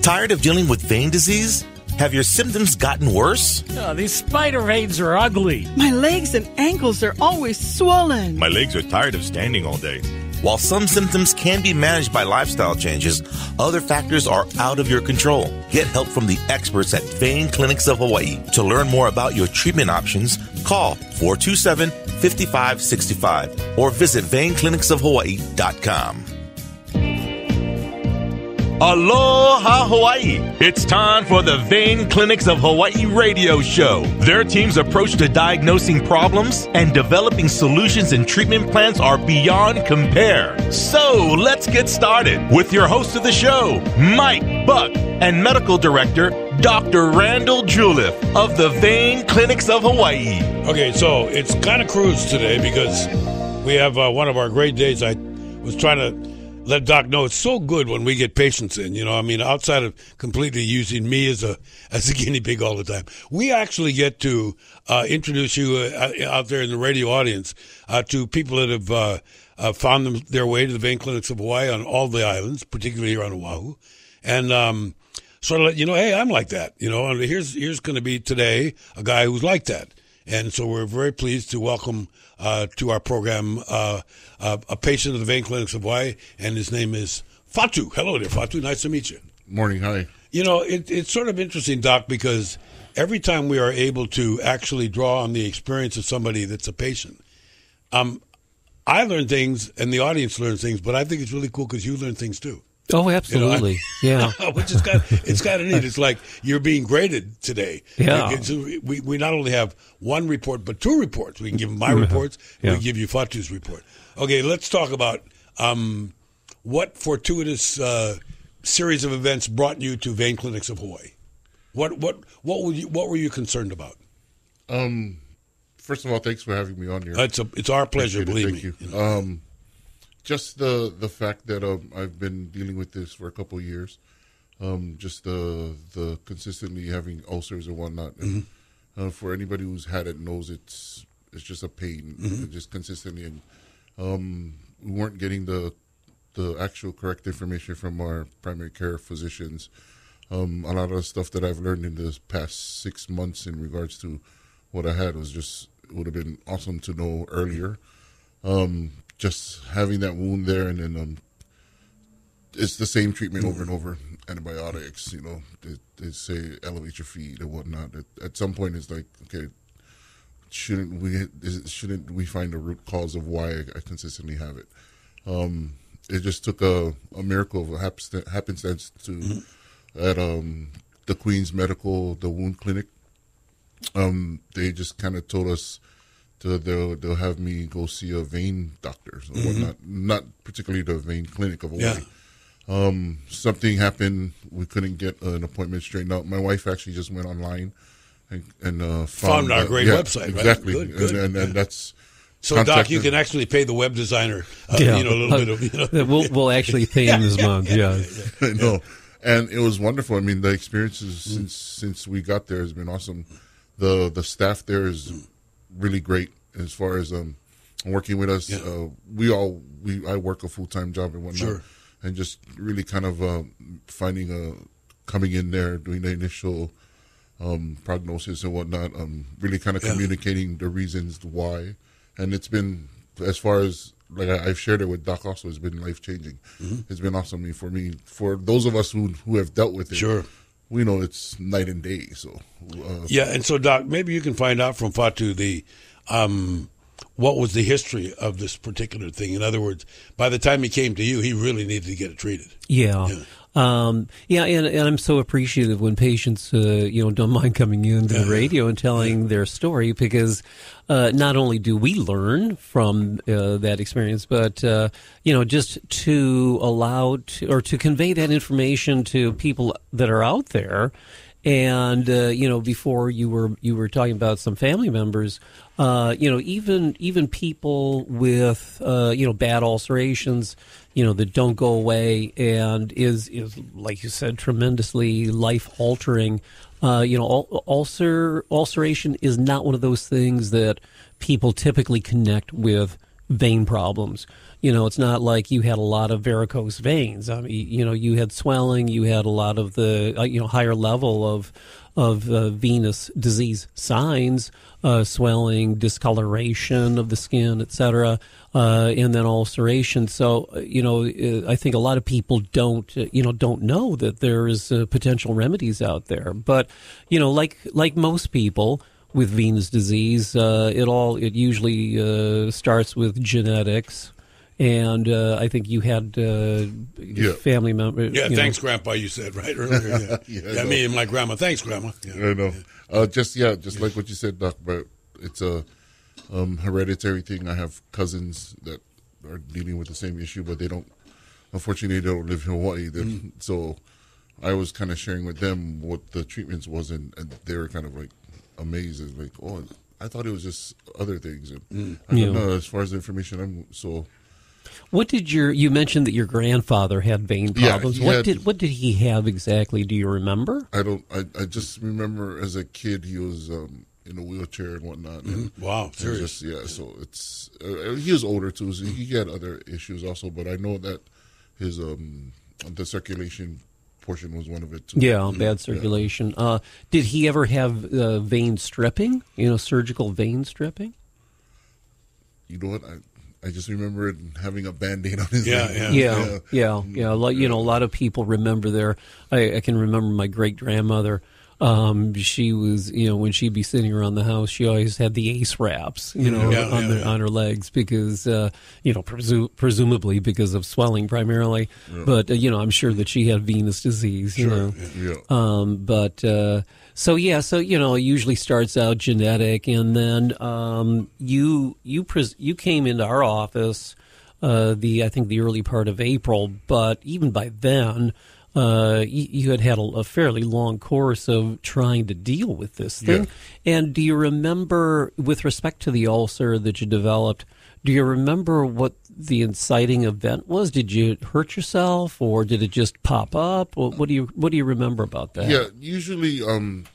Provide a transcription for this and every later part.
Tired of dealing with vein disease? Have your symptoms gotten worse? Oh, these spider veins are ugly. My legs and ankles are always swollen. My legs are tired of standing all day. While some symptoms can be managed by lifestyle changes, other factors are out of your control. Get help from the experts at Vein Clinics of Hawaii. To learn more about your treatment options, call 427-5565 or visit veinclinicsofhawaii.com. Aloha Hawaii! It's time for the Vein Clinics of Hawaii radio show. Their team's approach to diagnosing problems and developing solutions and treatment plans are beyond compare. So let's get started with your host of the show, Mike Buck, and medical director, Dr. Randall Juliff of the Vein Clinics of Hawaii. Okay, so it's kind of cruise today because we have one of our great days. I was trying to let Doc know it's so good when we get patients in, outside of completely using me as a guinea pig all the time. We actually get to introduce you out there in the radio audience to people that have found their way to the Vein Clinics of Hawaii on all the islands, particularly here on Oahu. And sort of let you know, hey, I'm like that, and here's going to be today a guy who's like that. And so we're very pleased to welcome to our program a patient of the Vein Clinics of Hawaii, and his name is Fatu. Hello there, Fatu. Nice to meet you. Morning. Hi. It's sort of interesting, Doc, because every time we are able to actually draw on the experience of somebody that's a patient, I learn things and the audience learns things, but I think it's really cool because you learn things too. Oh, absolutely. Yeah. Which is it's kind of neat. It's like you're being graded today. Yeah. We not only have one report, but two reports. We can give my reports. Yeah. We give you Fatu's report. Okay, let's talk about what fortuitous series of events brought you to Vein Clinics of Hawaii. What were you concerned about? First of all, thanks for having me on here. It's our pleasure. Believe me. Thank you. Just the fact that I've been dealing with this for a couple of years, just the consistently having ulcers and whatnot. And, for anybody who's had it knows it's just a pain, just consistently. And we weren't getting the actual correct information from our primary care physicians. A lot of the stuff that I've learned in the past 6 months in regards to what I had it would have been awesome to know earlier. Just having that wound there, and then it's the same treatment over and over. Antibiotics, they say elevate your feet and whatnot. At some point, it's like, okay, shouldn't we find the root cause of why I consistently have it? It just took a miracle of happenstance to at the Queen's Medical, the wound clinic. They just kind of told us they'll have me go see a vein doctor or whatnot, not particularly the Vein Clinic of Hawaii. Yeah. Something happened. We couldn't get an appointment straightened out. My wife actually just went online and found our great website. Exactly. Right? Good. And that's so. Doc, you can actually pay the web designer. A little bit of. We'll actually pay him this month. Yeah. I know. And it was wonderful. I mean, the experiences since we got there has been awesome. The staff there is really great as far as working with us. Yeah. I work a full-time job and whatnot. Sure. And just really kind of coming in there, doing the initial prognosis and whatnot, really kind of communicating the reasons why. And it's been, as far as, like I've shared it with Doc also, it's been life-changing. It's been awesome for me. For those of us who have dealt with it, sure, we know it's night and day. So and so Doc, maybe you can find out from Fatu what was the history of this particular thing. In other words, by the time he came to you, he really needed to get it treated. Yeah. And I'm so appreciative when patients, don't mind coming in to the radio and telling their story, because not only do we learn from that experience, but just to allow or to convey that information to people that are out there. And before you were talking about some family members, even people with bad ulcerations, that don't go away, and is like you said, tremendously life altering. Ulceration is not one of those things that people typically connect with vein problems. It's not like you had a lot of varicose veins. I mean, you had swelling, you had a lot of the higher level of venous disease signs, swelling, discoloration of the skin, etc., and then ulceration. So, I think a lot of people don't know that there is potential remedies out there. But, like most people with venous disease, it usually starts with genetics. And I think you had family members. Yeah, thanks, Grandpa. You said right earlier. Yeah, me and my grandma. Thanks, Grandma. Yeah. I know. Just like what you said, Doc. But it's a hereditary thing. I have cousins that are dealing with the same issue, but unfortunately, they don't live in Hawaii. So I was kind of sharing with them what the treatments was, and they were kind of like amazed. Like, oh, I thought it was just other things. And I don't know. As far as the information, What did you mentioned that your grandfather had vein problems? What did he have exactly? Do you remember? I just remember as a kid he was in a wheelchair and whatnot. And wow, serious. So it's he was older too, so he had other issues also. But I know that his the circulation portion was one of it too. Yeah, bad circulation. Yeah. Did he ever have vein stripping? Surgical vein stripping? You know what? I just remember having a Band-Aid on his leg. Yeah. Like, a lot of people remember I can remember my great-grandmother. She was, when she'd be sitting around the house, she always had the ace wraps, on her legs because, presumably because of swelling primarily. Yeah. But, I'm sure that she had venous disease, Sure. Yeah. So it usually starts out genetic, and then you came into our office I think the early part of April, but even by then you had a fairly long course of trying to deal with this thing. Yeah. And do you remember, with respect to the ulcer that you developed, do you remember what the inciting event was? Did you hurt yourself, or did it just pop up? What do you remember about that? Yeah, usually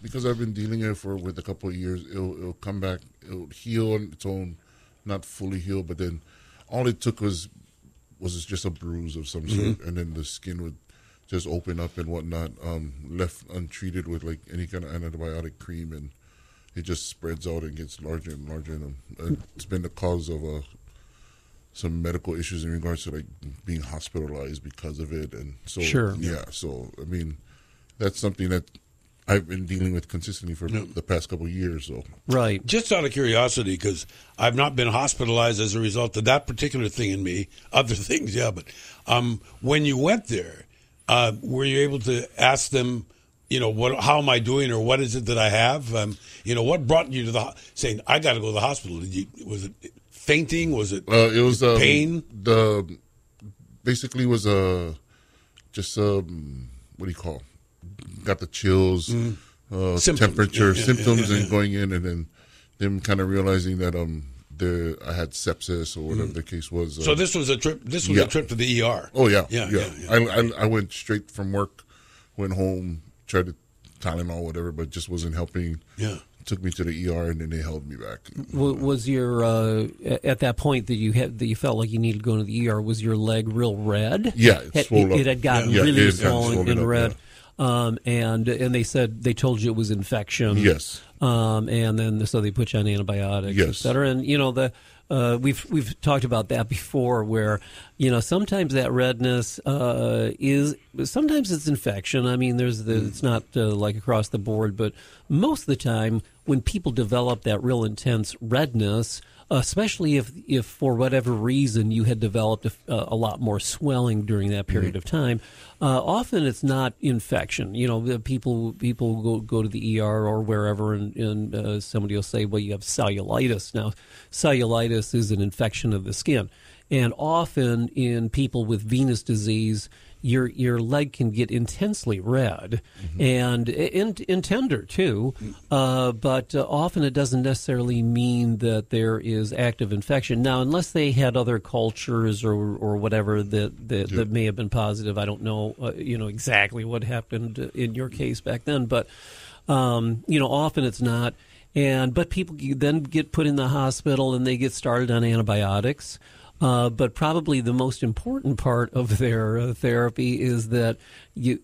because I've been dealing with a couple of years, it'll come back, it'll heal on its own, not fully heal, but then all it took was just a bruise of some sort, and then the skin would just open up and whatnot. Left untreated with like any kind of antibiotic cream, and it just spreads out and gets larger and larger. And it's been the cause of some medical issues in regards to like being hospitalized because of it. And so, sure. Yeah. So, I mean, that's something that I've been dealing with consistently for the past couple of years. So, right. Just out of curiosity, because I've not been hospitalized as a result of that particular thing in me. Other things, yeah. But when you went there, were you able to ask them, how am I doing, or what is it that I have? What brought you to saying I got to go to the hospital? Was it fainting? Was it? It was pain. Basically was just what do you call? Got the chills, symptoms. Temperature, symptoms, and going in, and then them kind of realizing that I had sepsis or whatever the case was. So this was a trip. This was a trip to the ER. Oh yeah. I went straight from work, went home, tried to Tylenol, whatever, but just wasn't helping. Yeah. Took me to the ER, and then they held me back. Was your at that point that you felt like you needed to go to the ER? Was your leg real red? Yeah, it had gotten really swollen and red. Yeah. And they told you it was infection. Yes. And then so they put you on antibiotics, yes, et cetera. And we've talked about that before, where sometimes that redness sometimes it's infection. I mean, it's not like across the board, but most of the time when people develop that real intense redness, especially if for whatever reason you had developed a lot more swelling during that period of time, often it's not infection. People go to the ER or wherever, and somebody will say, well, you have cellulitis. Now, cellulitis is an infection of the skin. And often in people with venous disease, your leg can get intensely red and tender too, but often it doesn't necessarily mean that there is active infection. Now, unless they had other cultures or whatever that may have been positive, I don't know exactly what happened in your case back then, but often it's not. But people then get put in the hospital and they get started on antibiotics. But probably the most important part of their therapy is that you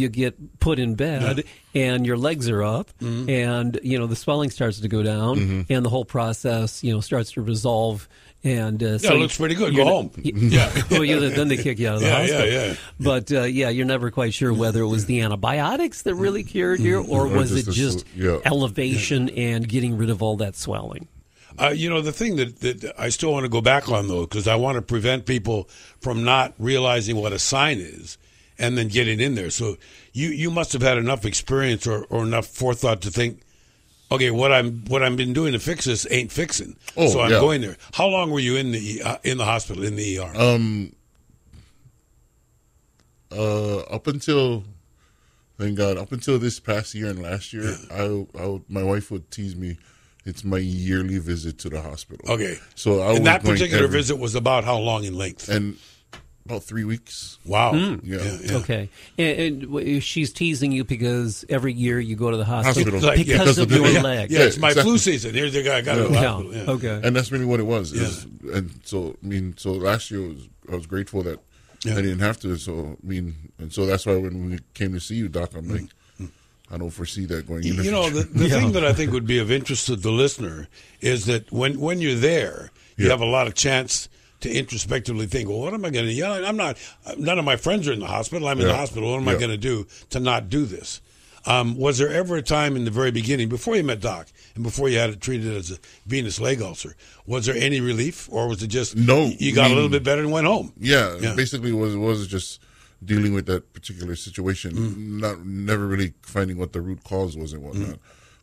get put in bed and your legs are up, and the swelling starts to go down, and the whole process starts to resolve. And it looks pretty good. Go home. Then they kick you out of the hospital. Yeah. But you're never quite sure whether it was the antibiotics that really cured you, or was it just elevation and getting rid of all that swelling. The thing that I still want to go back on, though, because I want to prevent people from not realizing what a sign is and then getting in there. So you must have had enough experience or enough forethought to think, okay, what I've been doing to fix this ain't fixing. So I'm going there. How long were you in the hospital, in the ER? Up until, thank God, up until this past year and last year, my wife would tease me. It's my yearly visit to the hospital. Okay. So and that particular visit was about how long in length? And about 3 weeks. Wow. Yeah. Okay. And she's teasing you because every year you go to the hospital Like, because of your leg. Yeah, it's my flu season. Here's the guy I got to the hospital. Yeah. Okay. And that's really what it was. And so, so last year I was grateful that I didn't have to. So, and so that's why when we came to see you, Doc, I'm like, I don't foresee that going in. The thing that I think would be of interest to the listener is that when you're there, you have a lot of chance to introspectively think, well, what am I going to do? None of my friends are in the hospital. I'm in the hospital. What am I going to do to not do this? Was there ever a time in the very beginning, before you met Doc and before you had it treated as a venous leg ulcer, was there any relief, or was it just you got a little bit better and went home? Yeah. Basically, it was just dealing with that particular situation, never really finding what the root cause was and whatnot.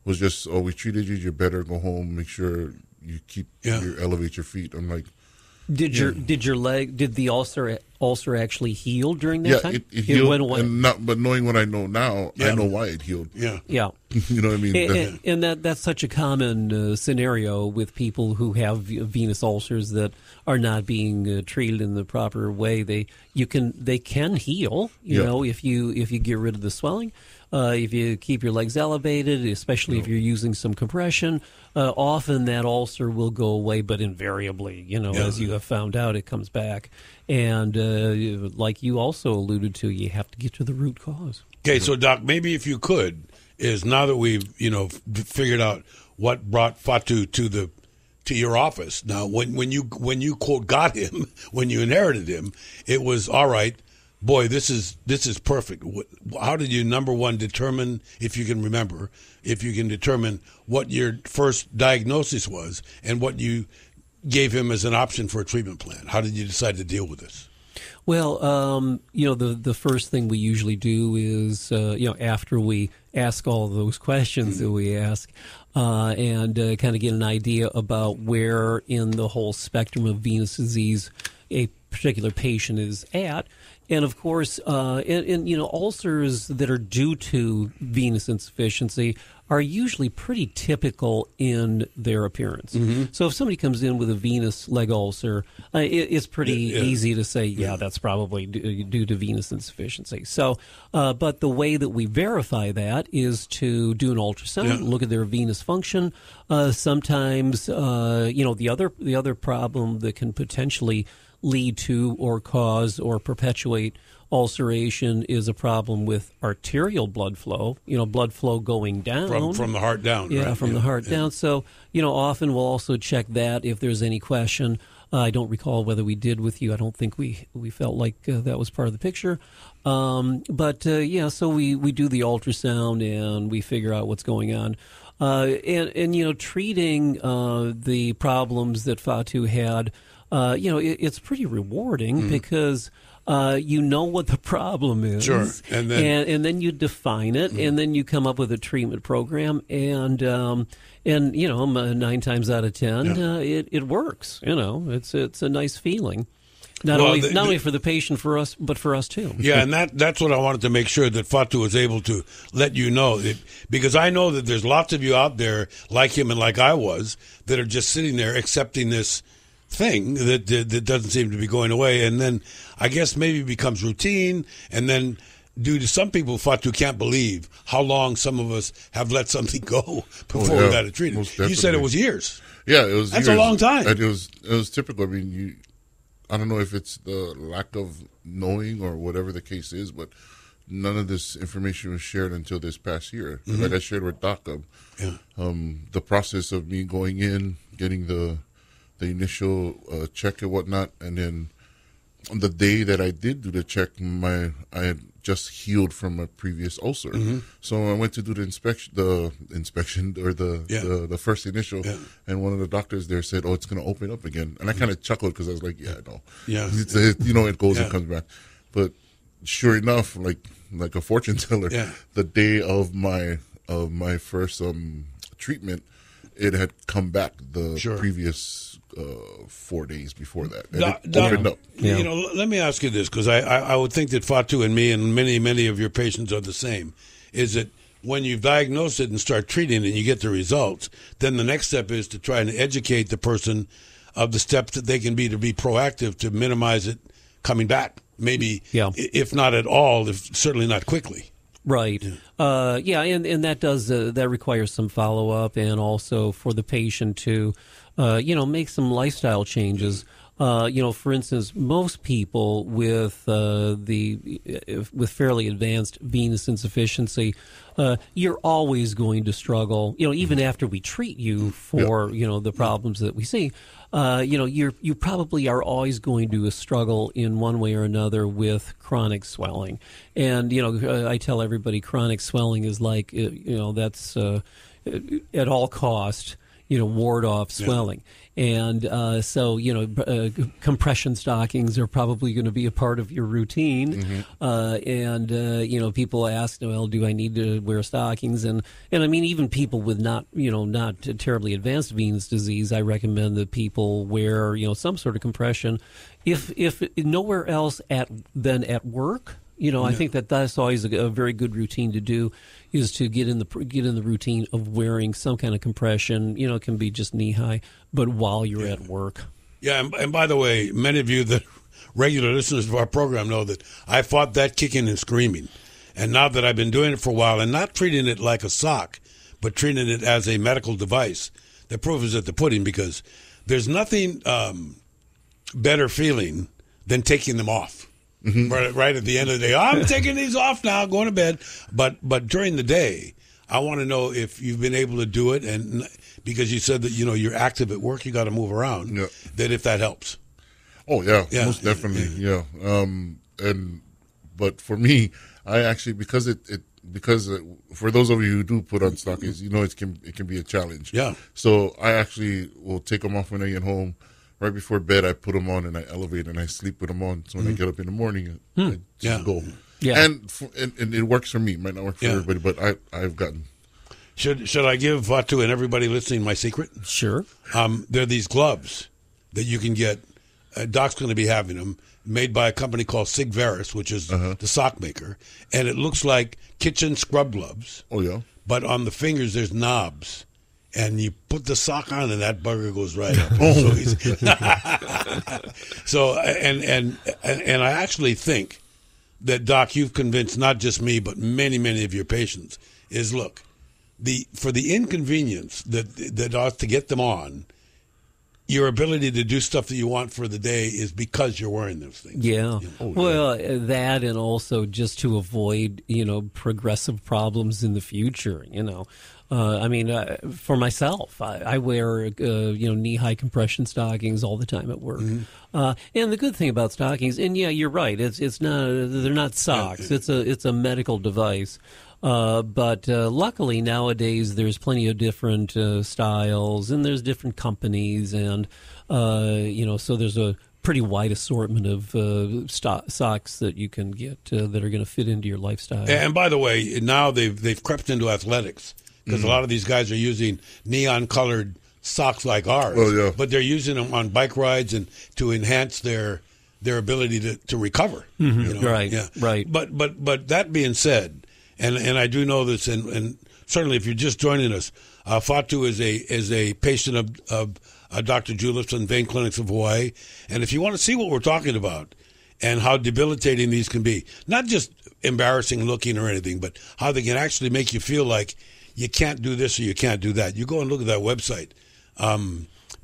Was just, we treated you, you're better, go home, make sure you keep elevate your feet. I'm like, did the ulcer actually heal during that time? It healed, went away. But knowing what I know now, I know why it healed. Yeah. You know what I mean? And that's such a common scenario with people who have venous ulcers that are not being treated in the proper way. They can heal, if you get rid of the swelling. If you keep your legs elevated, especially if you're using some compression, often that ulcer will go away, but invariably, as you have found out, it comes back. And like you also alluded to, you have to get to the root cause. Okay, so Doc, maybe if you could, is now that we've, figured out what brought Fatu to your office. Now, when you quote got him, when you inherited him, it was all right. Boy, this is perfect. How did you, number one, determine, if you can determine what your first diagnosis was and what you gave him as an option for a treatment plan? How did you decide to deal with this? Well, the first thing we usually do is, after we ask all of those questions that we ask, and kind of get an idea about where in the whole spectrum of venous disease a particular patient is at. And of course, ulcers that are due to venous insufficiency are usually pretty typical in their appearance. So if somebody comes in with a venous leg ulcer, it's pretty easy to say, that's probably due to venous insufficiency. So, but the way that we verify that is to do an ultrasound, look at their venous function. Sometimes, the other problem that can potentially lead to or cause or perpetuate ulceration is a problem with arterial blood flow, blood flow going down. From the heart down. Yeah, right? from the heart down. So, often we'll also check that if there's any question. I don't recall whether we did with you. I don't think we felt like that was part of the picture. So we do the ultrasound and we figure out what's going on. Treating the problems that Fatu had, it's pretty rewarding because you know what the problem is. Sure. And then you define it, and then you come up with a treatment program, and 9 times out of 10, it works. It's a nice feeling. Not only for the patient, for us, but for us too. Yeah, and that's what I wanted to make sure that Fatu was able to let you know, because I know that there's lots of you out there like him and like I was that are just sitting there accepting this thing that doesn't seem to be going away, and then I guess maybe it becomes routine, and then due to some people, Fatu can't believe how long some of us have let something go before we got it treated. You said it was years. Yeah, it was. That's years. A long time. And it was typical. I mean, I don't know if it's the lack of knowing or whatever the case is, but none of this information was shared until this past year. Like I shared with Doc, the process of me going in, getting the initial check and whatnot, and then on the day that I did do the check, I had just healed from a previous ulcer. So I went to do the inspection or the first initial, and one of the doctors there said, "Oh, it's going to open up again." And I kind of chuckled because I was like, "Yeah, no, it goes and comes back." But sure enough, like a fortune teller, the day of my first treatment, it had come back the previous 4 days before that. And it opened up. You know, let me ask you this, because I would think that Fatu and me and many of your patients are the same, is that when you diagnose it and start treating it and you get the results, then the next step is to try and educate the person of the steps that they can be to be proactive to minimize it coming back. Maybe, if not at all, certainly not quickly. Right. And that does that requires some follow up, and also for the patient to, make some lifestyle changes. For instance, most people with fairly advanced venous insufficiency, you're always going to struggle. Even after we treat you for the problems that we see. You probably are always going to struggle in one way or another with chronic swelling. And, I tell everybody chronic swelling is like, that's at all cost, ward off swelling. And compression stockings are probably going to be a part of your routine. People ask, well, do I need to wear stockings? And I mean, even people with not terribly advanced venous disease, I recommend that people wear, some sort of compression. If nowhere else than at work, I think that's always a very good routine to do, is to get in the routine of wearing some kind of compression. It can be just knee high, but while you're at work. Yeah, and by the way, many of you that regular listeners of our program know that I fought that kicking and screaming. And now that I've been doing it for a while and not treating it like a sock, but treating it as a medical device, the proof is at the pudding, because there's nothing better feeling than taking them off. Right at the end of the day, I'm taking these off now, going to bed. But during the day, I want to know if you've been able to do it, and because you said that you're active at work, you got to move around. That if that helps. Oh yeah, most definitely. But for me, I actually because for those of you who do put on stockings, it can be a challenge. Yeah. So I actually will take them off when I get home. Right before bed, I put them on and I elevate and I sleep with them on. So when I get up in the morning, I just go. Yeah. And it works for me. It might not work for everybody, but I've gotten. Should I give Fatu and everybody listening my secret? Sure. There are these gloves that you can get. Doc's going to be having them, made by a company called Sigvaris, which is the sock maker. And it looks like kitchen scrub gloves. Oh, yeah. But on the fingers, there's knobs. And you put the sock on, and that bugger goes right up. So and I actually think that, Doc, you've convinced not just me, but many of your patients, is look, for the inconvenience that ought to get them on, your ability to do stuff that you want for the day is because you're wearing those things. Yeah. Well, that, and also just to avoid, progressive problems in the future, for myself, I wear, knee-high compression stockings all the time at work. And the good thing about stockings, and you're right, they're not socks. It's a medical device. But luckily nowadays there's plenty of different styles, and there's different companies, and so there's a pretty wide assortment of socks that you can get that are going to fit into your lifestyle. And by the way, now they've crept into athletics, because a lot of these guys are using neon-colored socks like ours, but they're using them on bike rides and to enhance their ability to recover. Right, yeah. Right. But that being said, and I do know this, and certainly if you're just joining us, Fatu is a patient of Dr. Julif's Vein Clinics of Hawaii, and if you want to see what we're talking about and how debilitating these can be, not just embarrassing looking or anything, but how they can actually make you feel like you can't do this or you can't do that. You go and look at that website,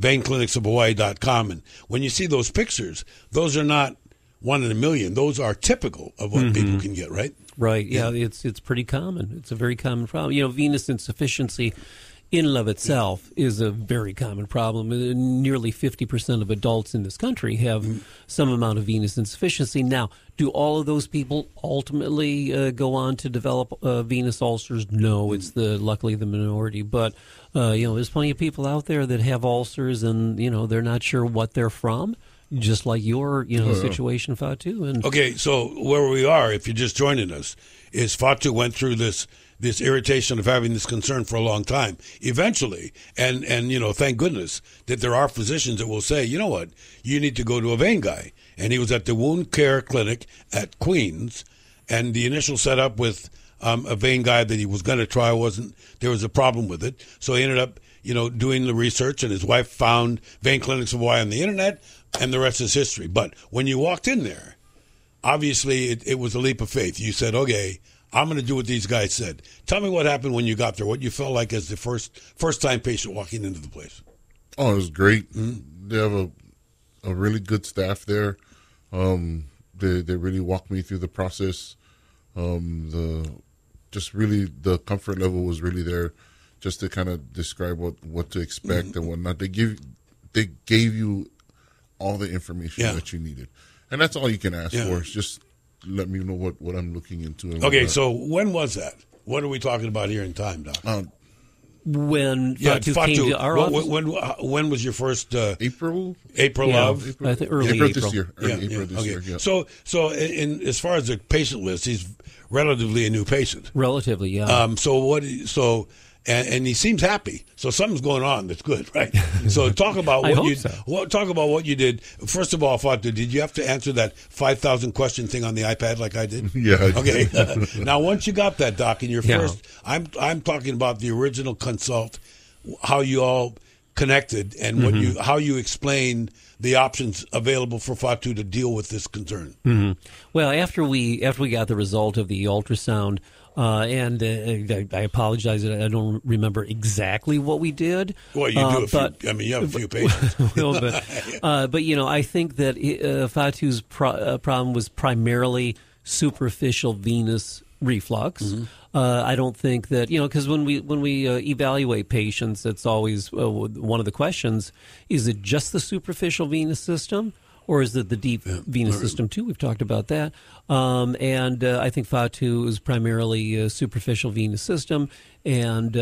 veinclinicsofhawaii.com. And when you see those pictures, those are not 1 in a million. Those are typical of what people can get, right? Right. Yeah, it's pretty common. It's a very common problem. Venous insufficiency in and of itself is a very common problem. Nearly 50% of adults in this country have some amount of venous insufficiency. Now, do all of those people ultimately go on to develop venous ulcers? No, it's luckily the minority. But there's plenty of people out there that have ulcers, and they're not sure what they're from. Just like your, situation, Fatu. And okay, so where we are, if you're just joining us, is Fatu went through this irritation of having this concern for a long time. Eventually, and thank goodness that there are physicians that will say, you know what, you need to go to a vein guy. And he was at the wound care clinic at Queens, and the initial setup with a vein guy that he was going to try there was a problem with it. So he ended up, doing the research, and his wife found Vein Clinics of Hawaii on the internet, and the rest is history. But when you walked in there, obviously it was a leap of faith. You said, okay, I'm going to do what these guys said. Tell me what happened when you got there, what you felt like as the first-time patient walking into the place. Oh, it was great. Mm-hmm. They have a really good staff there. They really walked me through the process. The comfort level was really there, just to kind of describe what to expect and whatnot. They gave you all the information that you needed, and that's all you can ask for. Is just let me know what I'm looking into. And okay, so when was that? What are we talking about here in time, Doc? When Fatu came to our office? When was your first April? April of? I think early April this year. April this year. Yeah. So as far as the patient list, he's relatively a new patient. Relatively, yeah. And he seems happy. So something's going on that's good, right? So talk about what you did. First of all, Fatu, did you have to answer that 5,000 question thing on the iPad like I did? Yeah. Okay. Now, once you got that, Doc, in your first, I'm talking about the original consult, how you all connected and how you explained the options available for Fatu to deal with this concern. Mm-hmm. Well, after we got the result of the ultrasound. And I apologize that I don't remember exactly what we did. Well, you do you have a few patients. But I think that Fatu's problem was primarily superficial venous reflux. Mm-hmm. I don't think that because when we evaluate patients, it's always one of the questions: is it just the superficial venous system? Or is it the deep venous system, too? We've talked about that. And I think Fatu is primarily a superficial venous system. And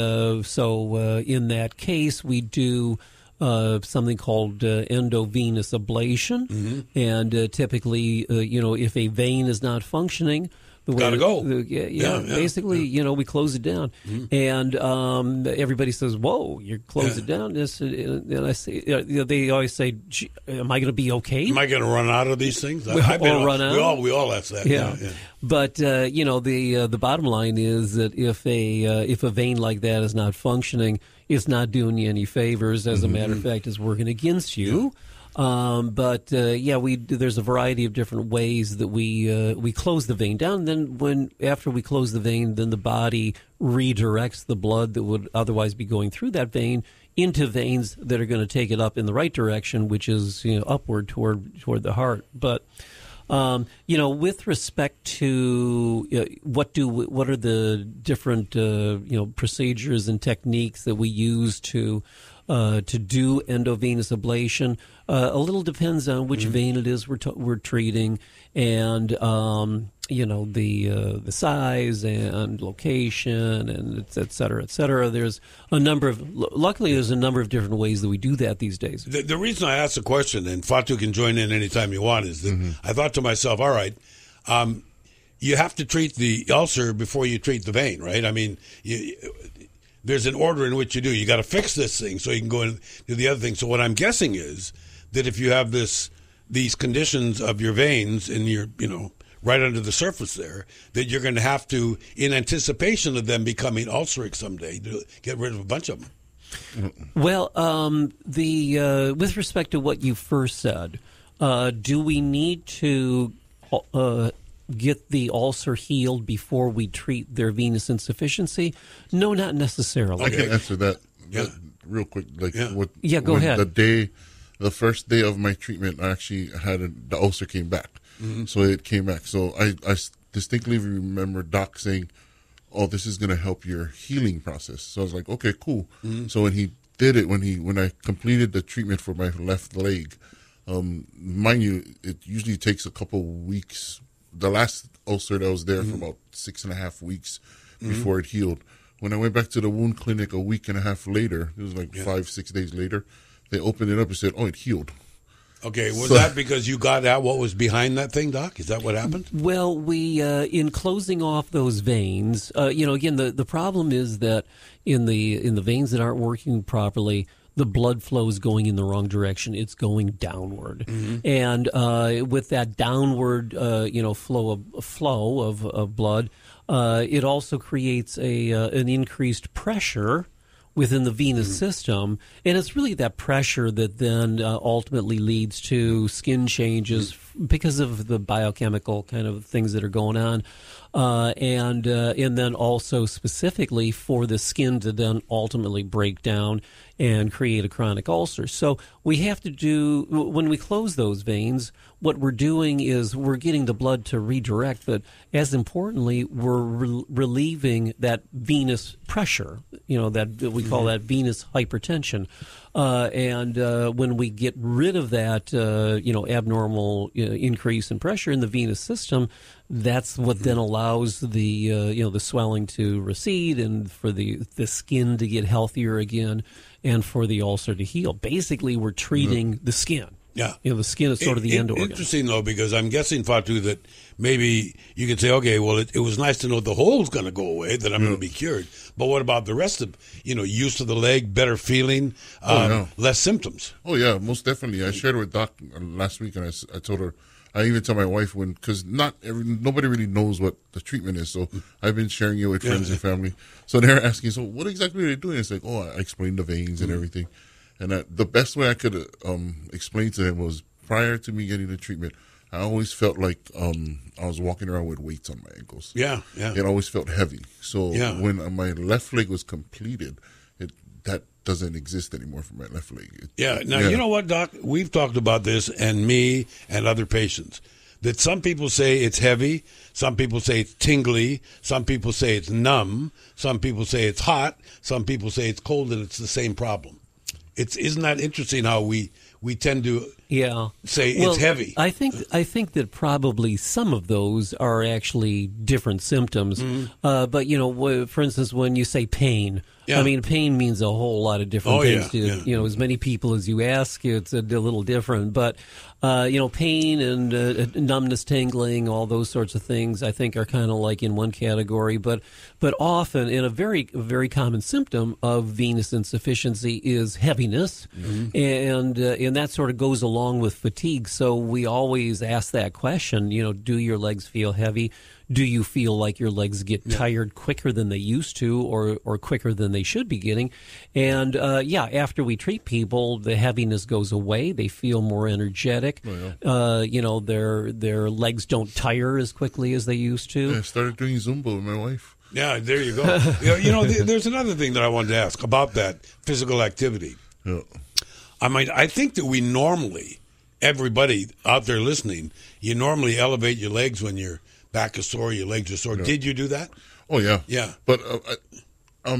so in that case, we do something called endovenous ablation. Mm-hmm. And typically, if a vein is not functioning, gotta go. Basically, we close it down, and everybody says, "Whoa, you close it down." And I say, they always say, "Am I going to be okay? Am I going to run out of these things?" Run out. We all ask that. Yeah. But the bottom line is that if a vein like that is not functioning, it's not doing you any favors. As a matter of fact, it's working against you. Yeah. There's a variety of different ways that we close the vein down. And then after we close the vein, then the body redirects the blood that would otherwise be going through that vein into veins that are going to take it up in the right direction, which is upward toward the heart. But with respect to what are the different procedures and techniques that we use to do endovenous ablation, a little depends on which vein it is we're treating, and the size and location, and et cetera, et cetera. There's a number of different ways that we do that these days. The reason I asked the question, and Fatu can join in anytime you want, is that I thought to myself, all right, you have to treat the ulcer before you treat the vein, right? I mean, there's an order in which you do. You got to fix this thing so you can go and do the other thing. So what I'm guessing is that if you have these conditions of your veins and you're, right under the surface there, that you're going to have to, in anticipation of them becoming ulceric someday, to get rid of a bunch of them. Well, with respect to what you first said, do we need to get the ulcer healed before we treat their venous insufficiency? No, not necessarily. I can answer that real quick. Like go ahead. The first day of my treatment, I actually the ulcer came back. So it came back. So I distinctly remember Doc saying, "Oh, this is going to help your healing process." So I was like, "Okay, cool." So when he did it, when I completed the treatment for my left leg, mind you, it usually takes a couple weeks. The last ulcer that was there for about 6.5 weeks before it healed. When I went back to the wound clinic a week and a half later, it was like 5-6 days later, they opened it up and said, "Oh, it healed." Okay, was that because you got out what was behind that thing, Doc? Is that what happened? Well, we in closing off those veins, again, the problem is that in the veins that aren't working properly, the blood flow is going in the wrong direction. It's going downward, and with that downward, flow of blood, it also creates an increased pressure within the venous system, and it's really that pressure that then ultimately leads to skin changes because of the biochemical kind of things that are going on, and then also specifically for the skin to then ultimately break down and create a chronic ulcer. So we have to do, when we close those veins, what we're doing is we're getting the blood to redirect, but as importantly, we're relieving that venous pressure, that we call that venous hypertension. And when we get rid of that, abnormal increase in pressure in the venous system, that's what then allows the swelling to recede and for the skin to get healthier again and for the ulcer to heal. Basically, we're treating the skin. Yeah. The skin is sort of the end organ. Interesting, though, because I'm guessing, Fatu, that maybe you could say, okay, well, it was nice to know the hole's going to go away, that I'm going to be cured. But what about the rest of, use to the leg, better feeling, less symptoms? Oh, yeah, most definitely. I shared with Doc last week, and I told her, I even tell my wife because nobody really knows what the treatment is. So I've been sharing it with friends and family. So they're asking, so what exactly are they doing? It's like, I explained the veins and everything. And the best way I could explain to them was prior to me getting the treatment, I always felt like I was walking around with weights on my ankles. Yeah. It always felt heavy. So when my left leg was completed, that doesn't exist anymore for my left leg. You know what, Doc? We've talked about this, and me and other patients, that some people say it's heavy, some people say it's tingly, some people say it's numb, some people say it's hot, some people say it's cold, and it's the same problem. Isn't that interesting how we tend to say it's heavy? I think that probably some of those are actually different symptoms. But for instance, when you say pain, I mean, pain means a whole lot of different things. As many people as you ask, it's a little different. But pain and numbness, tingling, all those sorts of things, I think are kind of like in one category. But often, in a very, very common symptom of venous insufficiency is heaviness, and that sort of goes along with fatigue. So we always ask that question. Do your legs feel heavy? Do you feel like your legs get tired quicker than they used to or quicker than they should be getting? And, after we treat people, the heaviness goes away. They feel more energetic. Their legs don't tire as quickly as they used to. I started doing Zumba with my wife. Yeah, there you go. There's another thing that I wanted to ask about that physical activity. Yeah. I think that we normally, everybody out there listening, you normally elevate your legs when your back is sore, your legs are sore. Yeah. Did you do that? Oh, yeah. Yeah. But I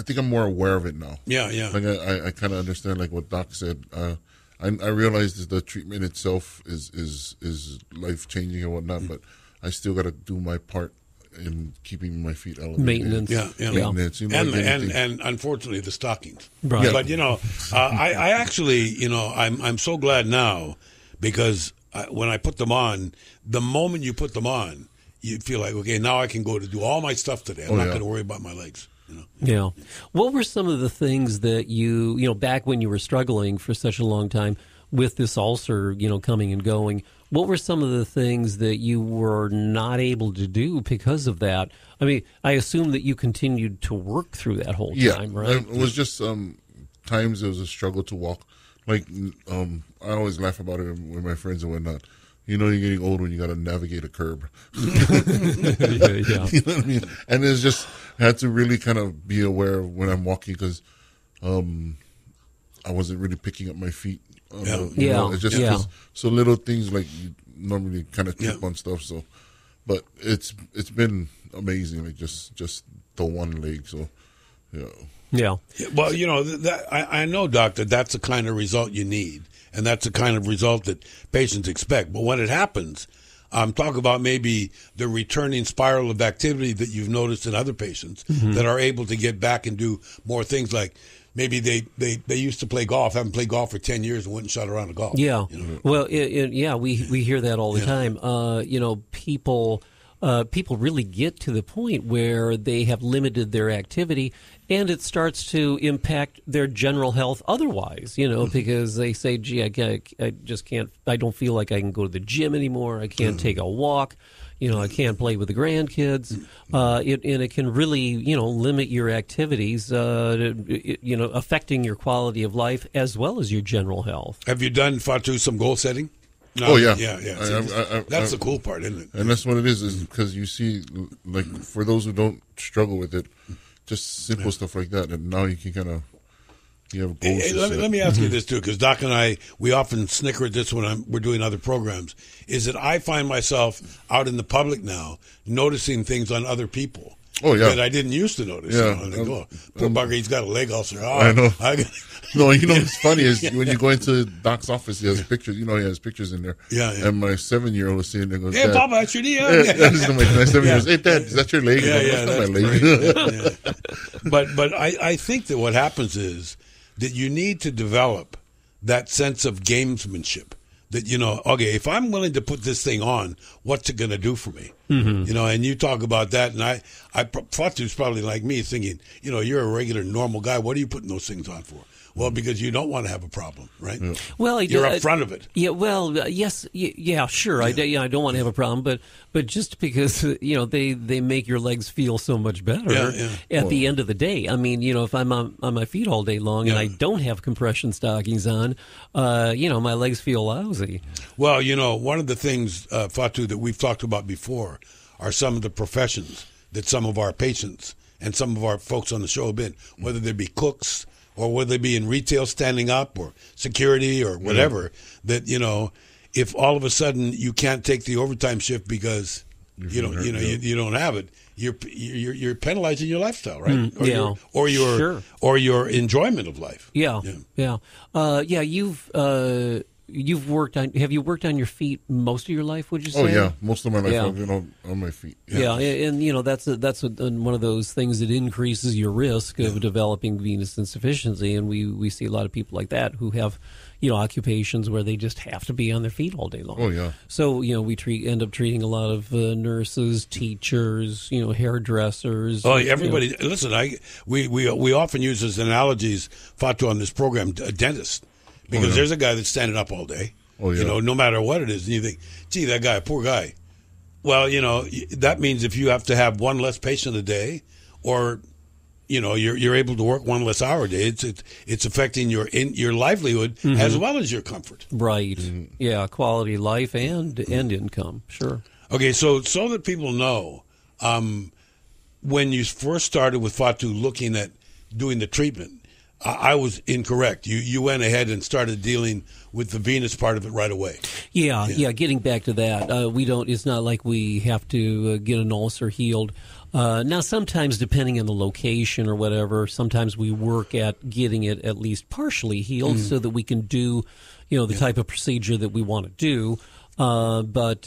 think I'm more aware of it now. Yeah. Like I kind of understand like what Doc said. I realize that the treatment itself is life changing and whatnot, but I still got to do my part in keeping my feet elevated. Maintenance. Maintenance. And unfortunately the stockings. Right. But I actually, I'm so glad now because when I put them on, the moment you put them on, you feel like, okay, now I can go to do all my stuff today. I'm not going to worry about my legs. Yeah. What were some of the things that you back when you were struggling for such a long time with this ulcer, coming and going, what were some of the things that you were not able to do because of that? I mean, I assume that you continued to work through that whole time, right? It was just times it was a struggle to walk. Like, I always laugh about it with my friends and whatnot. You're getting old when you got to navigate a curb. Yeah. You know what I mean? And it's just, I had to really kind of be aware of when I'm walking because I wasn't really picking up my feet. Yeah. It's just so little things like you normally kind of trip on stuff. So, but it's been amazing. Like just the one leg. So, Yeah. Well, I know, Doctor, that's the kind of result you need, and that's the kind of result that patients expect. But when it happens, talk about maybe the returning spiral of activity that you've noticed in other patients that are able to get back and do more things, like maybe they used to play golf, haven't played golf for 10 years and wouldn't shut around a golf. Yeah. Well, we hear that all the time. People really get to the point where they have limited their activity, and it starts to impact their general health otherwise, because they say, gee, I just can't, I don't feel like I can go to the gym anymore. I can't take a walk. I can't play with the grandkids. And it can really, limit your activities, affecting your quality of life as well as your general health. Have you done, Fatu, some goal setting? No, oh yeah, yeah. That's the cool part, isn't it? And that's what it is because you see, like, for those who don't struggle with it, just simple stuff like that, and now you can kind of have goals. Hey, let me ask you this too, because Doc and I, we often snicker at this when we're doing other programs. Is that I find myself out in the public now noticing things on other people. Oh yeah, that I didn't used to notice. Yeah, poor bugger, he's got a leg ulcer. Oh, I know. No, what's funny is when you go into Doc's office, he has pictures. He has pictures in there. Yeah. And my 7-year-old was sitting there, goes, "Hey, Dad, Papa, that's your knee." My 7-year-old, "Hey, Dad, is that your leg?" Yeah, that's that's my leg. Great. But I think that what happens is that you need to develop that sense of gamesmanship. That, okay, if I'm willing to put this thing on, what's it going to do for me? And you talk about that, and I Fatu's probably like me, thinking, you're a regular, normal guy. What are you putting those things on for? Well, because you don't want to have a problem, right? Yeah. Well, you're up front of it. Yeah. Well, yes. Yeah. Sure. Yeah. I don't want to have a problem, but just because they make your legs feel so much better at the end of the day. I mean, if I'm on my feet all day long and I don't have compression stockings on, my legs feel lousy. Well, one of the things, Fatu, that we've talked about before are some of the professions that some of our patients and some of our folks on the show have been, whether they be cooks, or whether they be in retail standing up or security or whatever, that, if all of a sudden you can't take the overtime shift because you don't have it, you're penalizing your lifestyle, right? Or your enjoyment of life. Yeah. You've worked on. Have you worked on your feet most of your life? Would you say? Oh yeah, most of my life I've been on my feet. Yeah, and that's one of those things that increases your risk of developing venous insufficiency, and we see a lot of people like that who have occupations where they just have to be on their feet all day long. Oh yeah. So we end up treating a lot of nurses, teachers, hairdressers. Oh, everybody. Listen, we often use as analogies, Fatu, on this program, a dentist. Because there's a guy that's standing up all day, no matter what it is. And you think, gee, that guy, poor guy. Well, that means if you have to have one less patient a day, or, you're able to work one less hour a day, it's affecting your livelihood as well as your comfort. Right. Mm-hmm. Yeah, quality of life and income. Sure. Okay, so that people know, when you first started with Fatu looking at doing the treatment, I was incorrect. You went ahead and started dealing with the venous part of it right away. Yeah. Getting back to that, it's not like we have to get an ulcer healed. Now, sometimes, depending on the location or whatever, sometimes we work at getting it at least partially healed so that we can do, the type of procedure that we want to do. But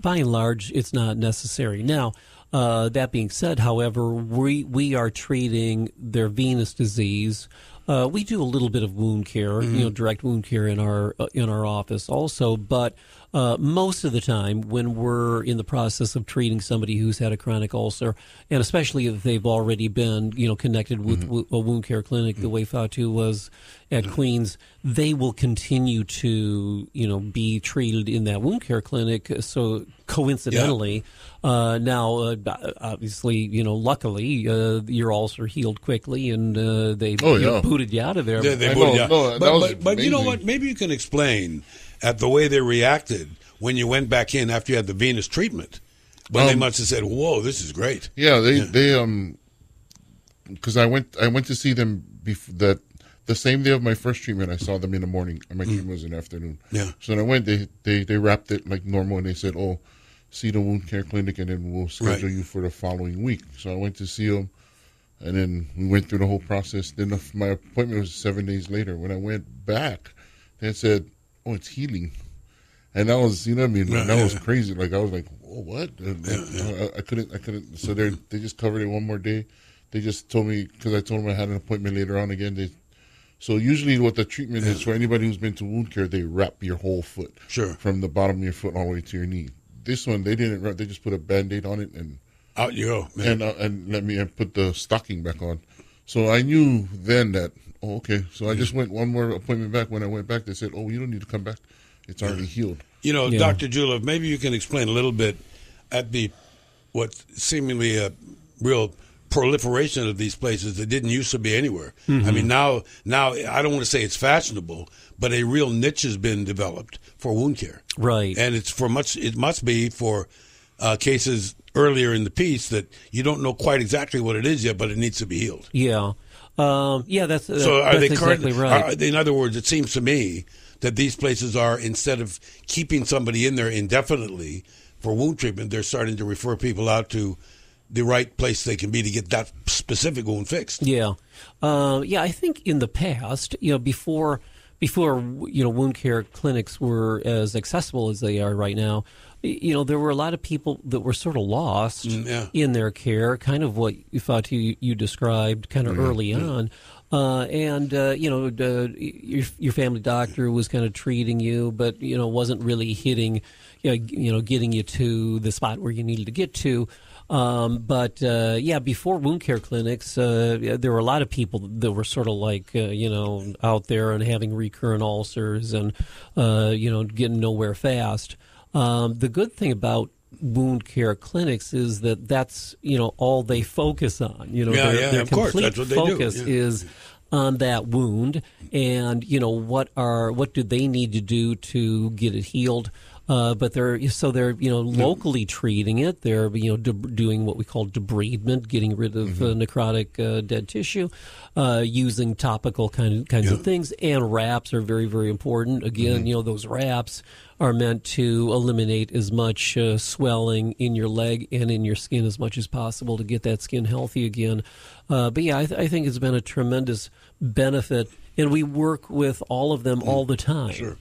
by and large, it's not necessary. Now, that being said, however, we are treating their venous disease. We do a little bit of wound care, direct wound care in our office also, but most of the time when we're in the process of treating somebody who's had a chronic ulcer, and especially if they've already been, connected with a wound care clinic the way Fatu was at Queens, they will continue to, be treated in that wound care clinic. So coincidentally, now, obviously, luckily, your ulcer healed quickly and they booted you out of there. They booted you out. But you know what? Maybe you can explain at the way they reacted when you went back in after you had the venous treatment. But they must have said, "Whoa, this is great." Yeah, they because I went to see them that the same day of my first treatment, I saw them in the morning, and my treatment was in the afternoon. Yeah. So when I went, they wrapped it like normal, and they said, "Oh, see the wound care clinic, and then we'll schedule you for the following week." So I went to see them, and then we went through the whole process. Then my appointment was 7 days later. When I went back, they said, "Oh, it's healing," and that was, you know what I mean? That was crazy. Like I was like, "Oh, what?" And, I couldn't. So they just covered it one more day. They just told me, because I told them I had an appointment later on again. So usually what the treatment is for anybody who's been to wound care, they wrap your whole foot, from the bottom of your foot all the way to your knee. This one, they didn't wrap. They just put a Band-Aid on it and out you go, man. and let me put the stocking back on. So I knew then that, oh, okay. So I just went one more appointment back. When I went back, they said, "Oh, you don't need to come back. It's already healed." You know, Dr. Julov, maybe you can explain a little bit at what seemingly a real proliferation of these places that didn't used to be anywhere. I mean, now I don't want to say it's fashionable, but a real niche has been developed for wound care. Right. And it must be for cases earlier in the piece that you don't know quite exactly what it is yet, but it needs to be healed. Yeah. That's exactly right. In other words, it seems to me that these places are, instead of keeping somebody in there indefinitely for wound treatment, they're starting to refer people out to the right place they can be to get that specific wound fixed. Yeah. I think in the past, before wound care clinics were as accessible as they are right now, there were a lot of people that were sort of lost in their care, kind of what Fatu you described kind of early on. Your family doctor was kind of treating you, but, wasn't really hitting, getting you to the spot where you needed to get to. Before wound care clinics, there were a lot of people that were sort of like, out there and having recurrent ulcers and, getting nowhere fast. The good thing about wound care clinics is that's all they focus on. Their of course. That's what they focus do. is on that wound, and what do they need to do to get it healed. But they're locally treating it. They're doing what we call debridement, getting rid of necrotic dead tissue, using topical kinds of things. And wraps are very, very important. Again, those wraps are meant to eliminate as much swelling in your leg and in your skin as much as possible to get that skin healthy again. I think it's been a tremendous benefit, and we work with all of them all the time. Sure.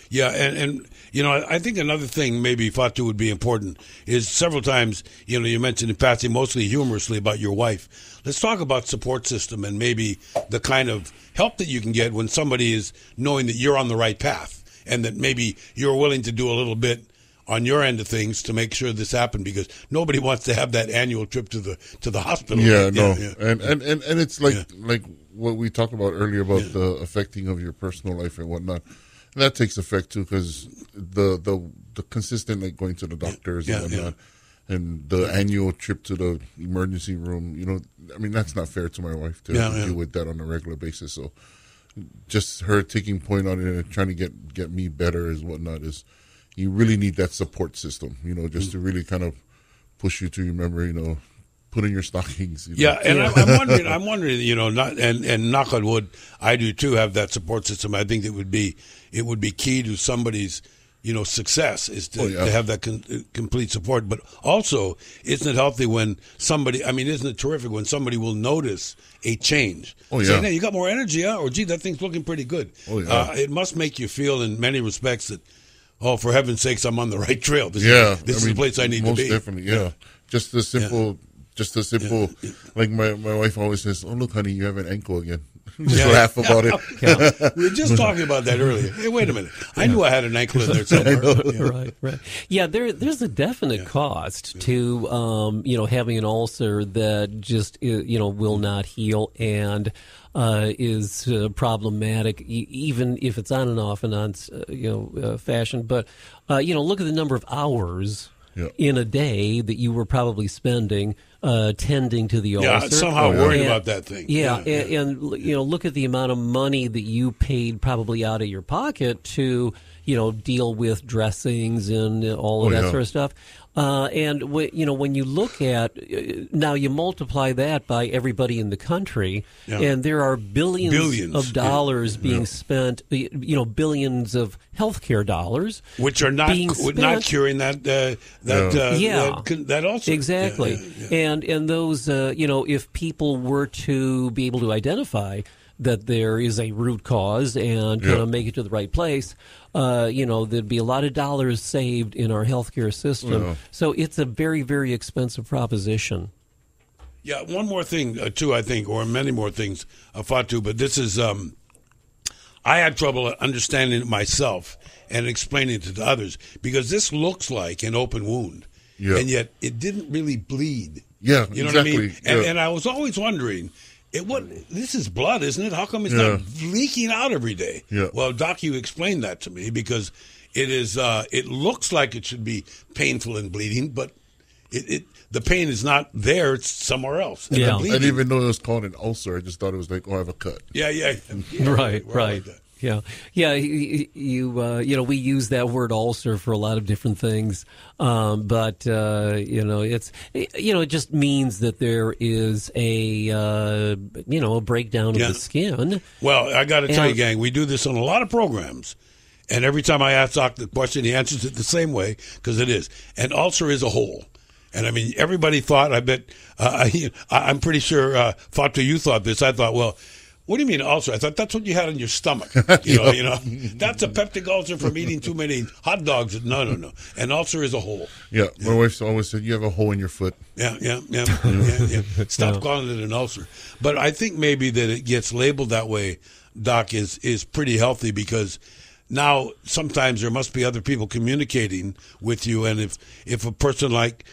Yeah, and I think another thing maybe, Fatu, would be important is several times, you mentioned in passing, mostly humorously, about your wife. Let's talk about support system and maybe the kind of help that you can get when somebody is knowing that you're on the right path and that maybe you're willing to do a little bit on your end of things to make sure this happened, because nobody wants to have that annual trip to the hospital. And it's like what we talked about earlier about the affecting of your personal life and whatnot. That takes effect too, because the consistent going to the doctors and whatnot, and the annual trip to the emergency room. That's not fair to my wife to deal with that on a regular basis. So, just her taking point on it and trying to get me better is whatnot is. You really need that support system, just to really kind of push you to remember, put in your stockings. I'm wondering, and knock on wood, I do too have that support system. I think it would be key to somebody's, success is to have that complete support. But also, isn't it healthy when isn't it terrific when somebody will notice a change? Saying, hey, you got more energy, huh? Or, gee, that thing's looking pretty good. It must make you feel in many respects that, oh, for heaven's sakes, I'm on the right trail. This is the place I need to be. Most definitely, Just the simple... like my wife always says, "Oh, look, honey, you have an ankle again." Just laugh about it. We were just talking about that earlier. Hey, wait a minute. I knew I had an ankle in there somewhere. Right. Yeah, there's a definite cost to having an ulcer that just will not heal and is problematic, even if it's on and off and on fashion. But look at the number of hours in a day that you were probably spending tending to the Yeah, ulcer. somehow worried about that thing. Yeah, and look at the amount of money that you paid probably out of your pocket to deal with dressings and all of that sort of stuff. And when you look at now, you multiply that by everybody in the country, and there are billions of dollars being spent. Billions of healthcare dollars, which are not curing that ulcer. Exactly. And those if people were to be able to identify that there is a root cause and kind of make it to the right place, there'd be a lot of dollars saved in our healthcare system. Yeah. So it's a very, very expensive proposition. Yeah, one more thing, too, I think, or many more things, Fatu, but this is, I had trouble understanding it myself and explaining it to others, because this looks like an open wound, and yet it didn't really bleed. Yeah, you know exactly. what I mean? And I was always wondering, this is blood, isn't it? How come it's not leaking out every day? Yeah. Well, Doc, you explained that to me, because it is. It looks like it should be painful and bleeding, but the pain is not there; it's somewhere else. And I didn't even know it was called an ulcer. I just thought it was like, I have a cut. Yeah. Right. Like Yeah. We use that word ulcer for a lot of different things, but it just means that there is a breakdown of the skin. Well, I got to tell you, gang, we do this on a lot of programs, and every time I ask Doc the question, he answers it the same way, because it is. An ulcer is a hole. And I mean, everybody thought, I bet, I'm pretty sure, Fatu, you thought this. I thought, well, what do you mean ulcer? I thought that's what you had in your stomach. You know, that's a peptic ulcer from eating too many hot dogs. No. An ulcer is a hole. Yeah, my wife always said, you have a hole in your foot. Yeah. Stop calling it an ulcer. But I think maybe that it gets labeled that way, Doc, is pretty healthy, because now sometimes there must be other people communicating with you, and if a person like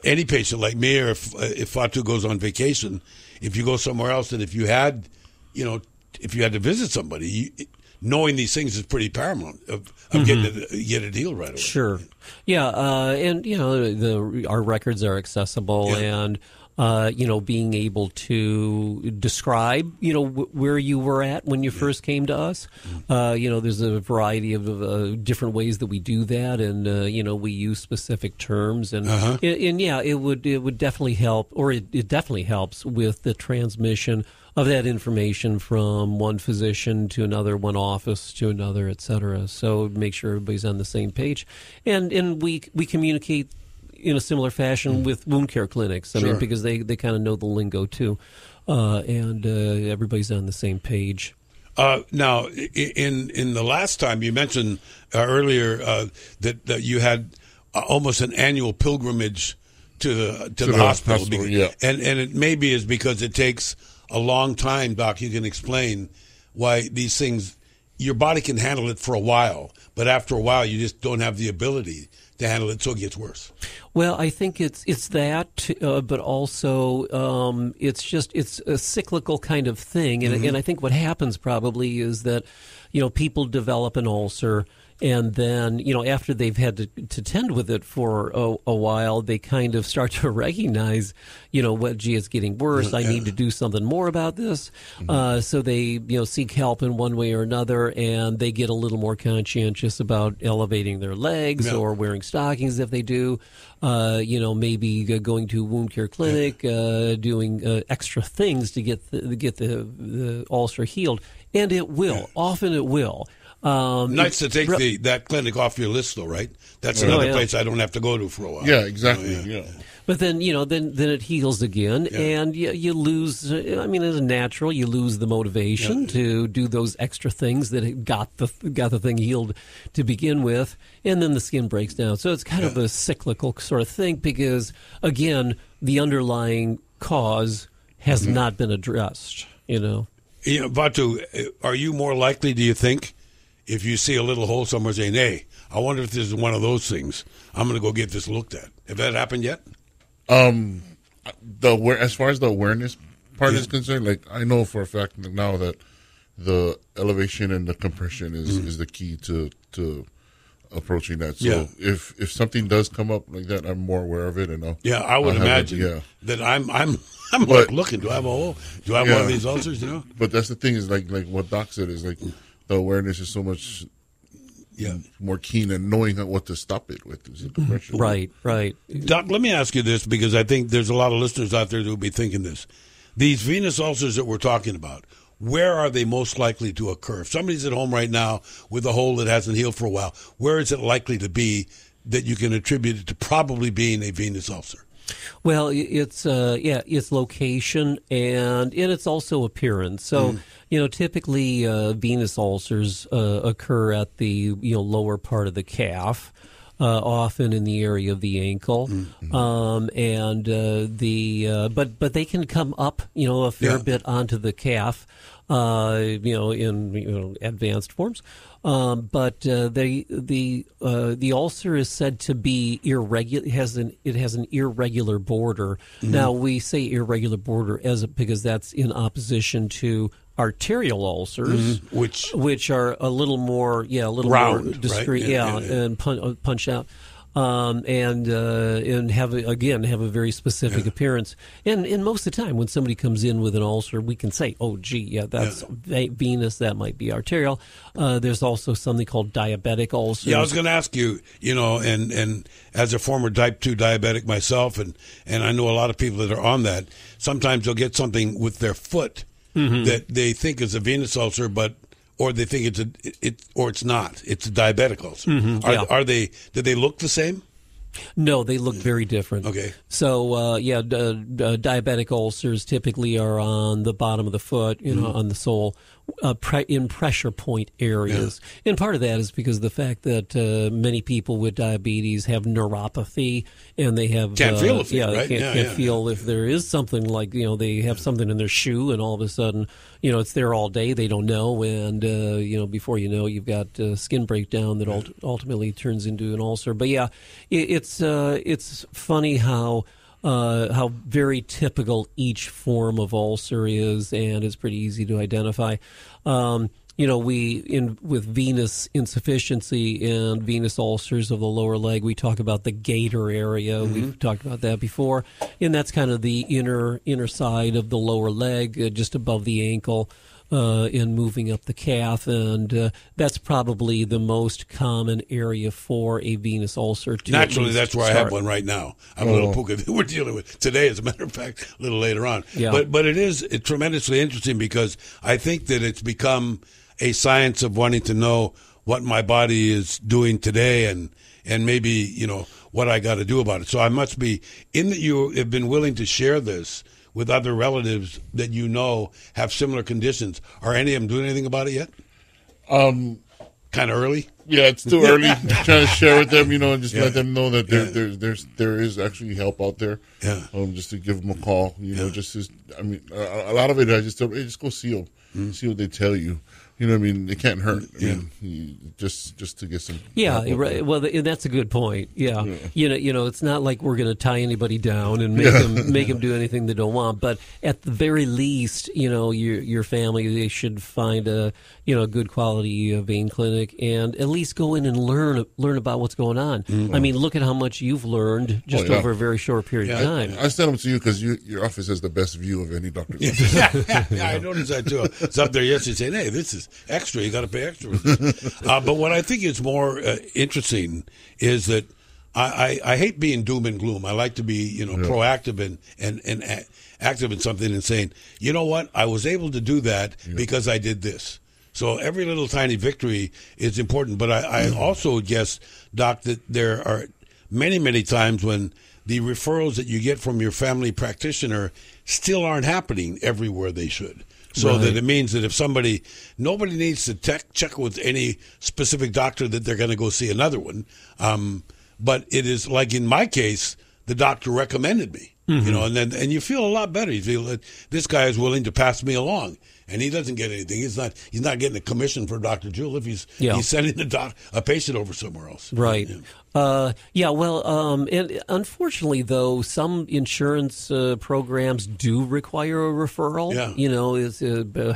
any patient like me, or if Fatu goes on vacation, if you go somewhere else, and if you had to visit somebody, knowing these things is pretty paramount of getting a deal right away. Sure, yeah, and our records are accessible, and being able to describe, where you were at when you first came to us. There's a variety of different ways that we do that, and we use specific terms, and it would definitely help, or it definitely helps with the transmission of that information from one physician to another, one office to another, et cetera. So make sure everybody's on the same page, and we communicate in a similar fashion with wound care clinics. I mean, because they kind of know the lingo too, and everybody's on the same page. Now, in the last time you mentioned earlier that you had almost an annual pilgrimage to the hospital, and it maybe is because it takes a long time. Doc, you can explain why these things, your body can handle it for a while, but after a while you just don't have the ability to handle it, so it gets worse. Well, I think it's that, but also it's a cyclical kind of thing, and I think what happens probably is that people develop an ulcer, and then after they've had to tend with it for a while, they kind of start to recognize it's getting worse. I need to do something more about this. So they seek help in one way or another, and they get a little more conscientious about elevating their legs or wearing stockings if they do. Maybe going to a wound care clinic, doing extra things to get the ulcer healed, and it will. Often it will. Nice to take that clinic off your list, though, right? That's another place I don't have to go to for a while. Yeah, exactly. But then then it heals again, and you lose. I mean, it's natural. You lose the motivation to do those extra things that got the thing healed to begin with, and then the skin breaks down. So it's kind of a cyclical sort of thing, because again, the underlying cause has not been addressed. Fatu, are you more likely, do you think, if you see a little hole somewhere, saying, "Hey, I wonder if this is one of those things. I'm going to go get this looked at." Have that happened yet? As far as the awareness part is concerned, like, I know for a fact now that the elevation and the compression is the key to approaching that. So if something does come up like that, I'm more aware of it, and I would imagine that I'm like looking. Do I have one of these ulcers? But that's the thing is like what Doc said is like the awareness is so much more keen and knowing what to stop it with is the compression. Right. Doc, let me ask you this because I think there's a lot of listeners out there who will be thinking this. These venous ulcers that we're talking about, where are they most likely to occur? If somebody's at home right now with a hole that hasn't healed for a while, where is it likely to be that you can attribute it to probably being a venous ulcer? Well, it's location and it's also appearance. So, typically venous ulcers occur at the lower part of the calf, often in the area of the ankle, but they can come up a fair bit onto the calf, in advanced forms. But the ulcer is said to be irregular. It has an irregular border. Now we say irregular border because that's in opposition to arterial ulcers, which are a little more round, more discreet, right? And punch out. And have a very specific appearance. And most of the time, when somebody comes in with an ulcer, we can say, "Oh, gee, that's venous. That might be arterial." There's also something called diabetic ulcers. Yeah, I was going to ask you. And as a former type 2 diabetic myself, and I know a lot of people that are on that. Sometimes they'll get something with their foot that they think is a venous ulcer, or they think it's not. It's a diabetic ulcer. Do they look the same? No, they look very different. Okay. So, diabetic ulcers typically are on the bottom of the foot, on the sole, in pressure point areas. Yeah. And part of that is because of the fact that many people with diabetes have neuropathy, and they have can't feel it. Right? They can't feel if there is something like they have something in their shoe, and all of a sudden it's there all day. They don't know, and before you know, you've got skin breakdown that ultimately turns into an ulcer. But it's funny how very typical each form of ulcer is, and it's pretty easy to identify. With venous insufficiency and venous ulcers of the lower leg, we talk about the gaiter area. We've talked about that before, and that's kind of the inner side of the lower leg, just above the ankle. In moving up the calf, and that's probably the most common area for a venous ulcer. Naturally, that's where I have one right now. I'm a little puka that we're dealing with today, as a matter of fact, a little later on. Yeah. But it is tremendously interesting because I think that it's become a science of wanting to know what my body is doing today and maybe, what I got to do about it. So I must be, in that you have been willing to share this with other relatives that have similar conditions. Are any of them doing anything about it yet? Kind of early? Yeah, it's too early. Trying to share with them, and just let them know that there is actually help out there. Yeah. Just to give them a call, a lot of it I just tell them, hey, just go see them, see what they tell you. It can't hurt. Just to get some. Yeah, right. Well, that's a good point. Yeah. It's not like we're going to tie anybody down and make them do anything they don't want. But at the very least, your family, they should find a good quality vein clinic and at least go in and learn about what's going on. Mm-hmm. I mean, look at how much you've learned just over a very short period of time. I send them to you because your office has the best view of any doctor's office. Yeah, I noticed that too. It's up there yesterday saying, "Hey, this is extra. You got to pay extra." But what I think is more interesting is that I hate being doom and gloom. I like to be proactive and active in something and saying, you know what, I was able to do that because I did this. So every little tiny victory is important. But I also guess, Doc, that there are many, many times when the referrals that you get from your family practitioner still aren't happening everywhere they should. So that it means that if nobody needs to check with any specific doctor that they're going to go see another one. But it is like in my case, the doctor recommended me, and you feel a lot better. You feel that this guy is willing to pass me along, and he doesn't get anything. He's not getting a commission for Dr. Jewell if he's sending a patient over somewhere else. Right. And unfortunately, though, some insurance programs do require a referral. Yeah. Is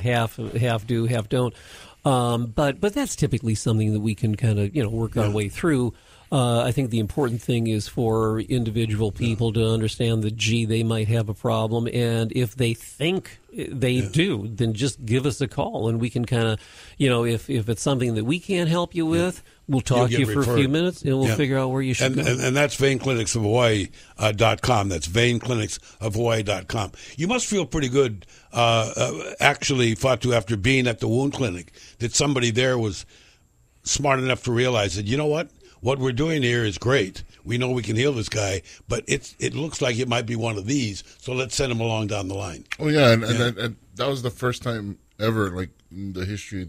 half do, half don't. But that's typically something that we can kind of work our way through. I think the important thing is for individual people to understand that, they might have a problem, and if they think they do, then just give us a call, and we can kind of, if it's something that we can't help you with, we'll talk to you for a few minutes, and we'll figure out where you should go. And that's VeinClinicsOfHawaii.com. That's VeinClinicsOfHawaii.com. You must feel pretty good, actually, Fatu, after being at the wound clinic, that somebody there was smart enough to realize that, you know what we're doing here is great. We know we can heal this guy, but it looks like it might be one of these, so let's send him along down the line. Oh, yeah, and that was the first time ever, like, in the history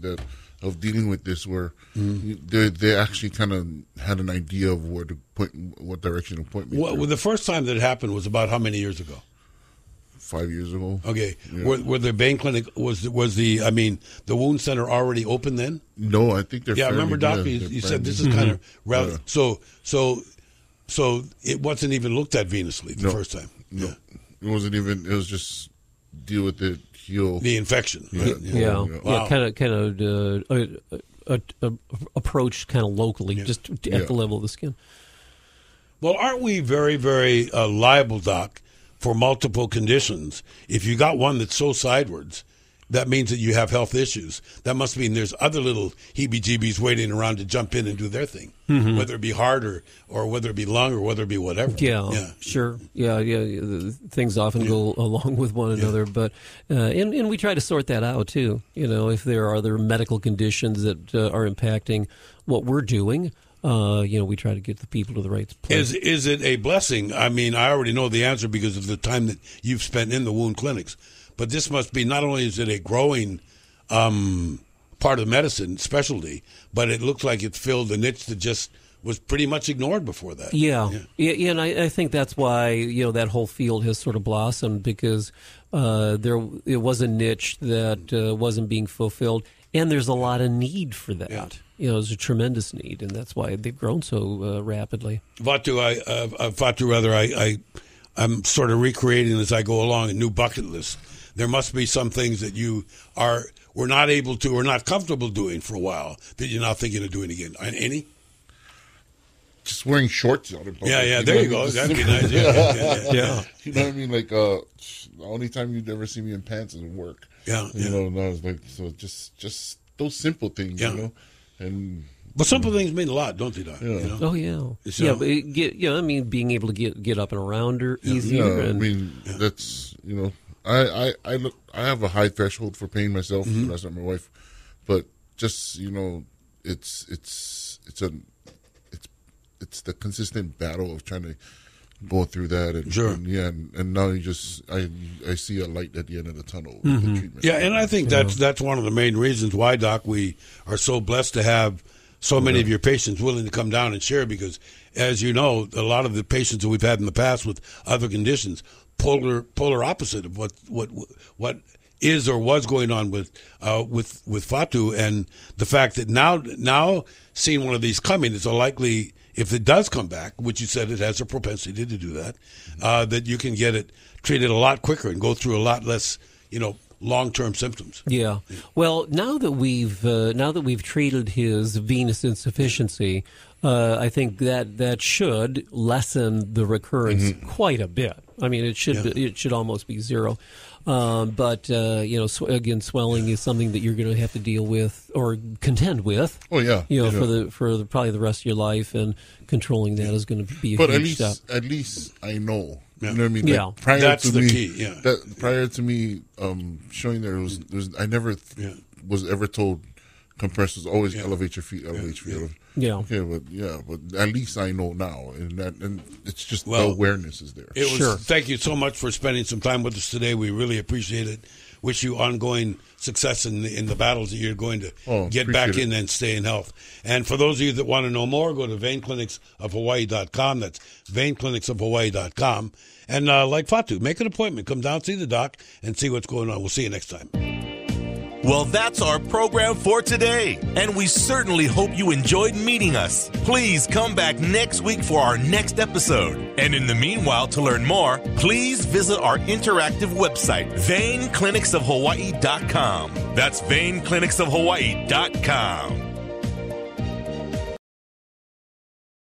of dealing with this, where they actually kind of had an idea of what direction to point me. Well, the first time that it happened was about how many years ago? 5 years ago. Okay. Yeah. Were the Vein Clinic, was the wound center already open then? No, I think they're. Yeah, I remember, Doc, you said this is kind of relevant. So it wasn't even looked at venously the first time. No, it wasn't even. It was just deal with it, heal the infection. Right? Wow. Kind of approached kind of locally, just at the level of the skin. Well, aren't we very, very liable, Doc, for multiple conditions? If you got one that's so sidewards, that means that you have health issues. That must mean there's other little heebie-jeebies waiting around to jump in and do their thing, whether it be heart or whether it be lung or whether it be whatever. Yeah. Sure. Yeah. Things often go along with one another, but and we try to sort that out too. If there are other medical conditions that are impacting what we're doing. We try to get the people to the right place. Is it a blessing? I mean, I already know the answer because of the time that you've spent in the wound clinics. But this must be, not only is it a growing part of medicine specialty, but it looks like it filled a niche that just was pretty much ignored before that. Yeah, and I think that's why that whole field has sort of blossomed, because it was a niche that wasn't being fulfilled, and there's a lot of need for that. Yeah. There's a tremendous need, and that's why they've grown so rapidly. Fatu, I'm sort of recreating as I go along a new bucket list. There must be some things that were not able to or not comfortable doing for a while that you're now thinking of doing again. Any? Just wearing shorts out in public. Yeah, there you go. That'd be nice. Yeah. You know what I mean? Like, the only time you'd ever see me in pants is at work. Yeah. And I was like, so just those simple things, But simple things mean a lot, don't they, Doc? Yeah. Oh, yeah. But being able to get up and around her easier. Yeah, that's, I have a high threshold for pain myself. That's not my wife, but just it's the consistent battle of trying to go through that, and and now I see a light at the end of the tunnel with the treatment. Yeah, and I think that's one of the main reasons why, Doc, we are so blessed to have so many of your patients willing to come down and share, because, as you know, a lot of the patients that we've had in the past with other conditions, polar opposite of what is or was going on with Fatu, and the fact that now seeing one of these coming, it's a likely, if it does come back, which you said it has a propensity to do that, that you can get it treated a lot quicker and go through a lot less, long-term symptoms. Yeah. Well, now that we've treated his venous insufficiency, I think that should lessen the recurrence quite a bit. I mean, it should almost be zero. But again, swelling is something that you're going to have to deal with or contend with. Oh yeah. For probably the rest of your life, and controlling that is going to be a huge step. At least I know. You know what I mean? Yeah. Prior That's to the me, key. Yeah. Prior to me showing there was I never was ever told compressors always elevate your feet, elevate your feet. Yeah. Okay, but at least I know now, and it's just the awareness is there. Thank you so much for spending some time with us today. We really appreciate it. Wish you ongoing success in the battles that you're going to get back in and stay in health. And for those of you that want to know more, go to VeinClinicsOfHawaii.com. That's VeinClinicsOfHawaii.com. And like Fatu, make an appointment. Come down, see the doc, and see what's going on. We'll see you next time. Well, that's our program for today, and we certainly hope you enjoyed meeting us. Please come back next week for our next episode. And in the meanwhile, to learn more, please visit our interactive website, VeinClinicsOfHawaii.com. That's VeinClinicsOfHawaii.com.